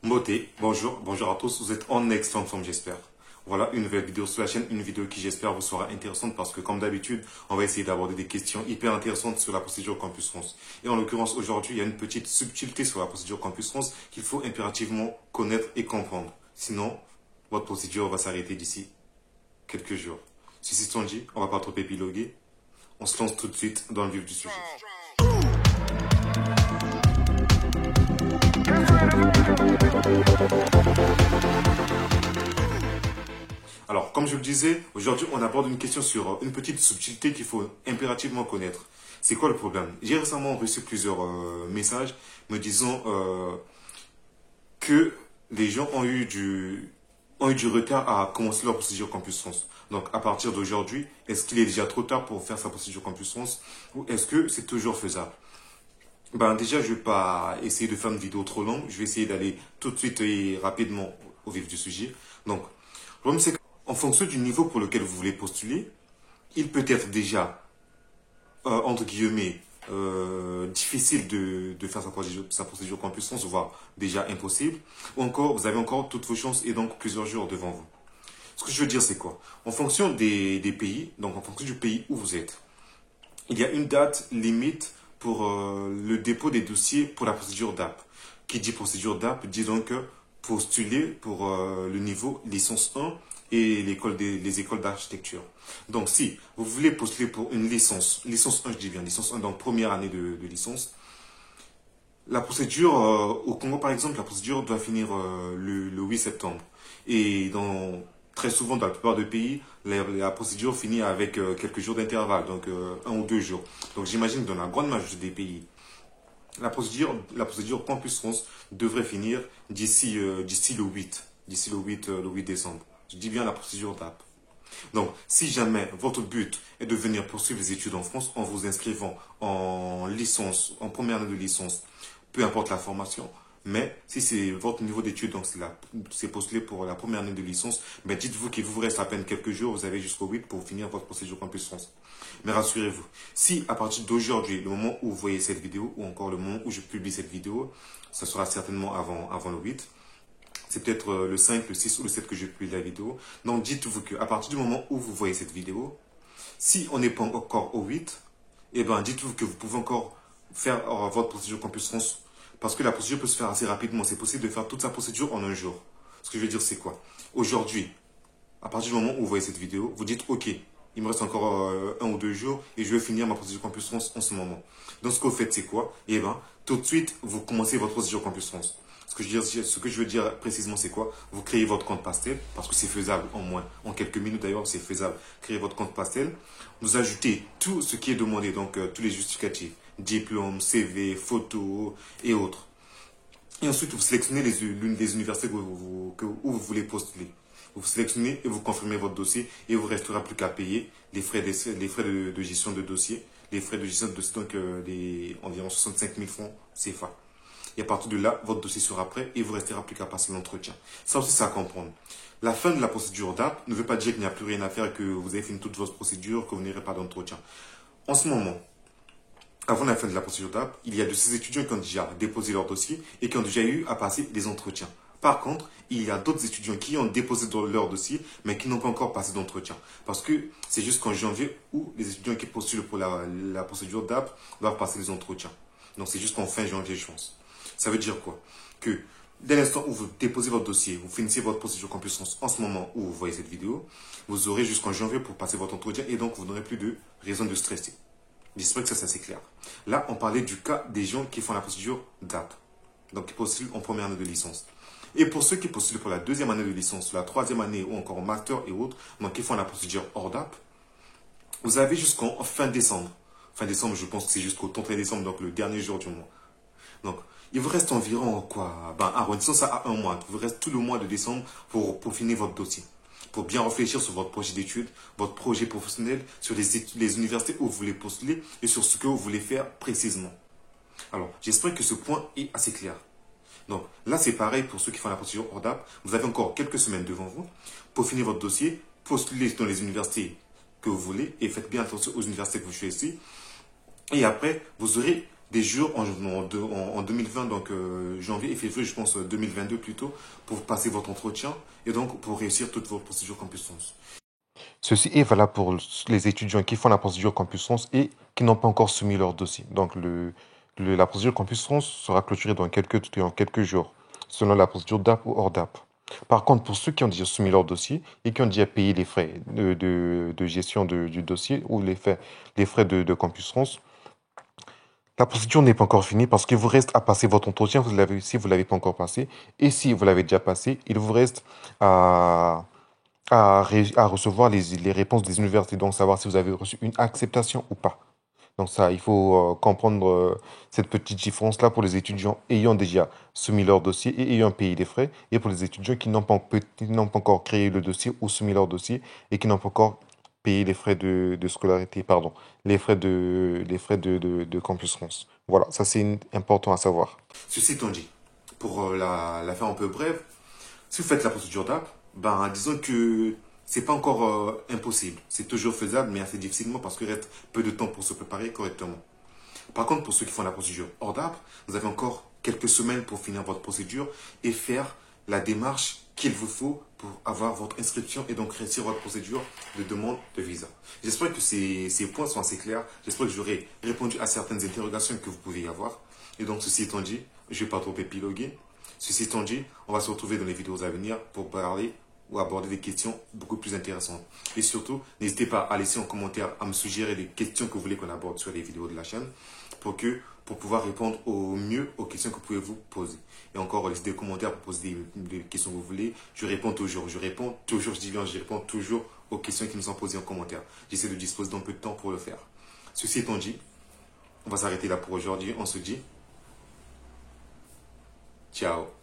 Beauté, bonjour à tous, vous êtes en excellente forme j'espère. Voilà une nouvelle vidéo sur la chaîne, une vidéo qui j'espère vous sera intéressante parce que comme d'habitude, on va essayer d'aborder des questions hyper intéressantes sur la procédure Campus France. Et en l'occurrence aujourd'hui, il y a une petite subtilité sur la procédure Campus France qu'il faut impérativement connaître et comprendre. Sinon, votre procédure va s'arrêter d'ici quelques jours. Ceci étant dit, on va pas trop épiloguer, on se lance tout de suite dans le vif du sujet. Alors, comme je le disais, aujourd'hui, on aborde une question sur une petite subtilité qu'il faut impérativement connaître. C'est quoi le problème? J'ai récemment reçu plusieurs messages me disant que les gens ont eu du retard à commencer leur procédure Campus France. Donc, à partir d'aujourd'hui, est-ce qu'il est déjà trop tard pour faire sa procédure Campus France ou est-ce que c'est toujours faisable? Ben, déjà, je vais pas essayer de faire une vidéo trop longue. Je vais essayer d'aller tout de suite et rapidement au vif du sujet. Donc, le problème, c'est qu'en fonction du niveau pour lequel vous voulez postuler, il peut être déjà, entre guillemets, difficile de faire sa procédure Campus France, voire déjà impossible. Ou encore, vous avez encore toutes vos chances et donc plusieurs jours devant vous. Ce que je veux dire, c'est quoi? En fonction des pays, donc en fonction du pays où vous êtes, il y a une date limite pour le dépôt des dossiers pour la procédure DAP. Qui dit procédure DAP dit donc postuler pour le niveau licence 1 et les écoles d'architecture. Donc si vous voulez postuler pour une licence 1 je dis bien, licence 1 donc première année de licence, la procédure au Congo par exemple, la procédure doit finir le 8 septembre. Et très souvent dans la plupart des pays, la procédure finit avec quelques jours d'intervalle, donc 1 ou 2 jours. Donc j'imagine que dans la grande majorité des pays, la procédure Campus France devrait finir d'ici le 8 décembre. Je dis bien la procédure DAP. Donc, si jamais votre but est de venir poursuivre les études en France en vous inscrivant en licence, en première année de licence, peu importe la formation, mais si c'est votre niveau d'études, donc c'est postulé pour la première année de licence, mais dites-vous qu'il vous reste à peine quelques jours, vous avez jusqu'au 8 pour finir votre procédure Campus France. Mais rassurez-vous, si à partir d'aujourd'hui, le moment où vous voyez cette vidéo, ou encore le moment où je publie cette vidéo, ça sera certainement avant le 8, c'est peut-être le 5, le 6 ou le 7 que je publie la vidéo. Donc dites-vous qu'à partir du moment où vous voyez cette vidéo, si on n'est pas encore au 8, eh ben dites-vous que vous pouvez encore faire votre procédure Campus France parce que la procédure peut se faire assez rapidement. C'est possible de faire toute sa procédure en un jour. Ce que je veux dire, c'est quoi? Aujourd'hui, à partir du moment où vous voyez cette vidéo, vous dites OK, il me reste encore 1 ou 2 jours et je vais finir ma procédure Campus France en ce moment. Donc ce que vous faites, c'est quoi? Eh bien, tout de suite, vous commencez votre procédure Campus France. Ce que je veux dire précisément, c'est quoi? Vous créez votre compte Pastel, parce que c'est faisable en quelques minutes d'ailleurs, c'est faisable. Créez votre compte Pastel. Vous ajoutez tout ce qui est demandé, donc tous les justificatifs, diplôme, CV, photos et autres. Et ensuite, vous sélectionnez l'une des universités où vous voulez postuler. Vous sélectionnez et vous confirmez votre dossier et il vous restera plus qu'à payer les frais de gestion de dossier. Les frais de gestion de dossier, donc environ 65 000 francs CFA. Et à partir de là, votre dossier sera prêt et il vous restera plus qu'à passer l'entretien. Ça aussi, c'est à comprendre. La fin de la procédure DAP ne veut pas dire qu'il n'y a plus rien à faire, que vous avez fini toute votre procédure, que vous n'irez pas d'entretien. En ce moment, avant la fin de la procédure DAP, il y a de ces étudiants qui ont déjà déposé leur dossier et qui ont déjà eu à passer des entretiens. Par contre, il y a d'autres étudiants qui ont déposé leur dossier, mais qui n'ont pas encore passé d'entretien. Parce que c'est jusqu'en janvier où les étudiants qui postulent pour la procédure DAP doivent passer les entretiens. Donc c'est jusqu'en fin janvier, je pense. Ça veut dire quoi? Que dès l'instant où vous déposez votre dossier, vous finissez votre procédure Campus France en ce moment où vous voyez cette vidéo, vous aurez jusqu'en janvier pour passer votre entretien et donc vous n'aurez plus de raison de stresser. J'espère que ça c'est assez clair. Là, on parlait du cas des gens qui font la procédure DAP, donc qui postulent en première année de licence. Et pour ceux qui postulent pour la deuxième année de licence, la troisième année ou encore en master et autres, donc qui font la procédure hors DAP, vous avez jusqu'en fin décembre. Fin décembre, je pense que c'est jusqu'au 31 décembre, donc le dernier jour du mois. Donc, il vous reste environ quoi? Arrondissons ça à un mois. Il vous reste tout le mois de décembre pour finir votre dossier. Pour bien réfléchir sur votre projet d'études, votre projet professionnel, sur les universités où vous voulez postuler et sur ce que vous voulez faire précisément. Alors, j'espère que ce point est assez clair. Donc, là, c'est pareil pour ceux qui font la procédure hors DAP. Vous avez encore quelques semaines devant vous pour finir votre dossier, postuler dans les universités que vous voulez et faites bien attention aux universités que vous choisissez. Et après, vous aurez des jours en 2020, donc janvier et février, je pense 2022 plutôt, pour passer votre entretien et donc pour réussir toute votre procédure Campus France. Ceci est valable pour les étudiants qui font la procédure Campus France et qui n'ont pas encore soumis leur dossier. Donc, la procédure Campus France sera clôturée dans quelques jours, selon la procédure DAP ou hors DAP. Par contre, pour ceux qui ont déjà soumis leur dossier et qui ont déjà payé les frais de gestion du dossier ou les frais de Campus France, la procédure n'est pas encore finie parce qu'il vous reste à passer votre entretien si vous ne l'avez pas encore passé. Et si vous l'avez déjà passé, il vous reste à à recevoir les réponses des universités, donc savoir si vous avez reçu une acceptation ou pas. Donc ça, il faut comprendre cette petite différence-là pour les étudiants ayant déjà soumis leur dossier et ayant payé les frais, et pour les étudiants qui n'ont pas encore créé le dossier ou soumis leur dossier et qui n'ont pas encore payé les frais de scolarité, pardon, les frais de Campus France. Voilà, ça c'est important à savoir. Ceci étant dit, pour la faire un peu brève, si vous faites la procédure DAP, ben, disons que c'est pas encore impossible. C'est toujours faisable, mais assez difficilement parce qu'il reste peu de temps pour se préparer correctement. Par contre, pour ceux qui font la procédure hors DAP, vous avez encore quelques semaines pour finir votre procédure et faire la démarche qu'il vous faut pour avoir votre inscription et donc réussir votre procédure de demande de visa. J'espère que ces points sont assez clairs. J'espère que j'aurai répondu à certaines interrogations que vous pouvez y avoir. Et donc, ceci étant dit, je ne vais pas trop épiloguer. Ceci étant dit, on va se retrouver dans les vidéos à venir pour parler ou aborder des questions beaucoup plus intéressantes. Et surtout, n'hésitez pas à laisser en commentaire, à me suggérer des questions que vous voulez qu'on aborde sur les vidéos de la chaîne pour pouvoir répondre au mieux aux questions que vous pouvez vous poser. Et encore, laissez des commentaires pour poser des questions que vous voulez. Je réponds toujours, je dis bien, je réponds toujours aux questions qui nous sont posées en commentaire. J'essaie de disposer d'un peu de temps pour le faire. Ceci étant dit, on va s'arrêter là pour aujourd'hui. On se dit ciao.